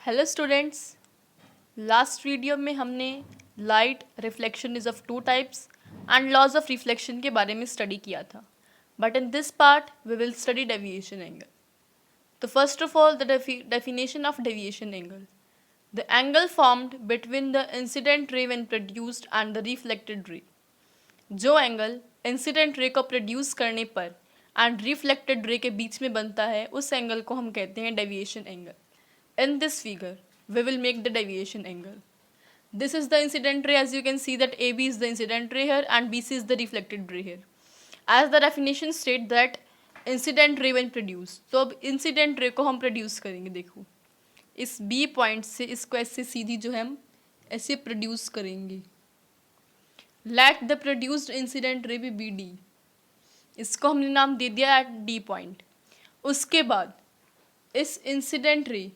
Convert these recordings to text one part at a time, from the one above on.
Hello students, last video में हमने light reflection is of two types and laws of reflection के बारे में स्टडी किया था. But in this part we will study deviation angle. तो first of all the definition of deviation angle. The angle formed between the incident ray when produced and the reflected ray. जो angle incident ray को produce करने पर and reflected ray के बीच में बनता है उस एंगल को हम कहते हैं deviation angle. In this figure, we will make the deviation angle. This is the incident ray. As you can see that AB is the incident ray here and BC is the reflected ray here. As the definition state that incident ray when produced. तो अब incident ray को हम produce करेंगे. देखो इस B point से इसको ऐसे सीधी जो है हम ऐसे प्रोड्यूस करेंगे. Let the produced incident ray be BD. इसको हमने नाम दे दिया at D पॉइंट. उसके बाद इस इंसिडेंट रे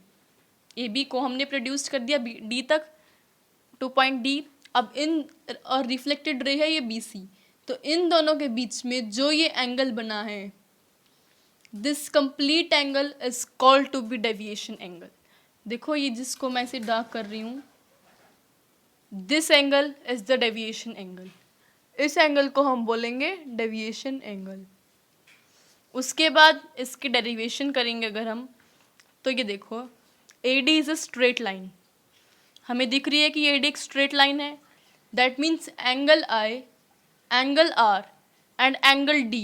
ए बी को हमने प्रोड्यूस कर दिया डी तक, टू पॉइंट डी. अब इन और रिफ्लेक्टेड रे है ये बी सी, तो इन दोनों के बीच में जो ये एंगल बना है, this complete angle is called to be deviation angle. देखो ये जिसको मैं इसे डार्क कर रही हूँ, this angle is the deviation angle. इस एंगल को हम बोलेंगे डेविएशन एंगल. उसके बाद इसकी डेरिवेशन करेंगे अगर हम, तो ये देखो AD is a straight line. हमें दिख रही है कि AD एक स्ट्रेट लाइन है. That means angle I, angle R and angle D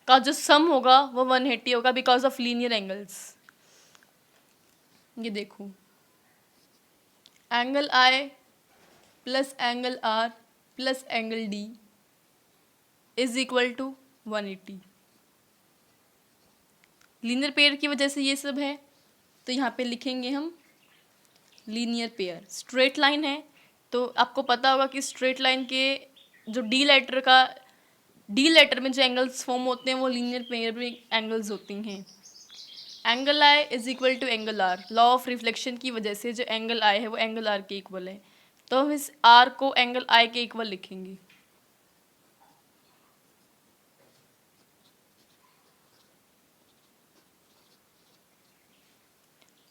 का जो सम होगा वो 180 होगा बिकॉज ऑफ लीनियर एंगल्स. ये देखो angle I plus angle R plus angle D is equal to 180. Linear pair की वजह से ये सब है, तो यहाँ पे लिखेंगे हम लीनियर पेयर. स्ट्रेट लाइन है तो आपको पता होगा कि स्ट्रेट लाइन के जो डी लेटर में जो एंगल्स फॉर्म होते हैं वो लीनियर पेयर में एंगल्स होती हैं. Angle I is equal to angle R. Law of reflection की वजह से जो एंगल I है वो एंगल R के इक्वल है, तो हम इस R को एंगल I के इक्वल लिखेंगे.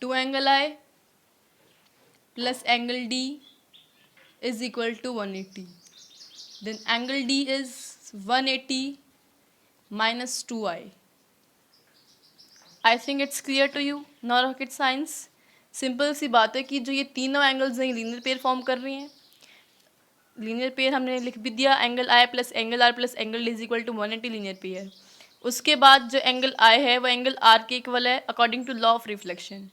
Two angle I plus angle D is equal to 180. Then angle D is 180 minus 2I. I think it's clear to you. No rocket science. Simple सी बात है कि जो ये तीनों एंगल्स हैं लीनियर पेयर फॉर्म कर रही हैं. लीनियर पेयर हमने लिख भी दिया, angle I plus angle R plus angle D is equal to 180 linear pair. उसके बाद जो एंगल I है वो एंगल R के इक्वल है according to law of reflection.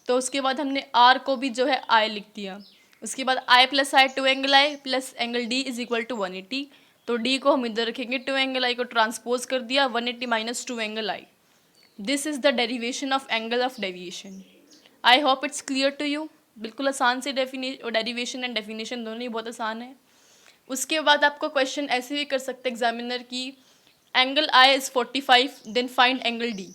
तो उसके बाद हमने R को भी जो है I लिख दिया. उसके बाद I plus I two angle I plus angle D is equal to 180. तो D को हम इधर रखेंगे, टू एंगल I को ट्रांसपोज कर दिया, 180 minus two angle I. This is the derivation of angle of deviation. I hope it's clear to you. बिल्कुल आसान से डेरिवेशन एंड डेफिनेशन दोनों ही बहुत आसान है. उसके बाद आपको क्वेश्चन ऐसे भी कर सकते एग्जामिनर की angle I is 45 then find angle D.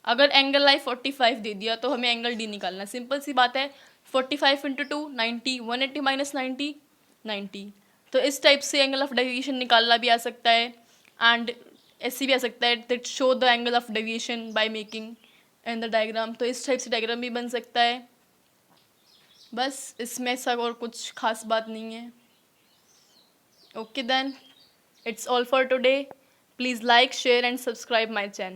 अगर एंगल I 45 दे दिया तो हमें एंगल D निकालना. सिंपल सी बात है, 45 इंटू 2 90, 180 माइनस 90 90. तो इस टाइप से एंगल ऑफ डेविएशन निकालना भी आ सकता है एंड ऐसे भी आ सकता है that show the angle of deviation by making in the diagram. तो इस टाइप से डायग्राम भी बन सकता है. बस इसमें ऐसा और कुछ खास बात नहीं है. Okay then, it's all for today. Please like, share and subscribe my channel.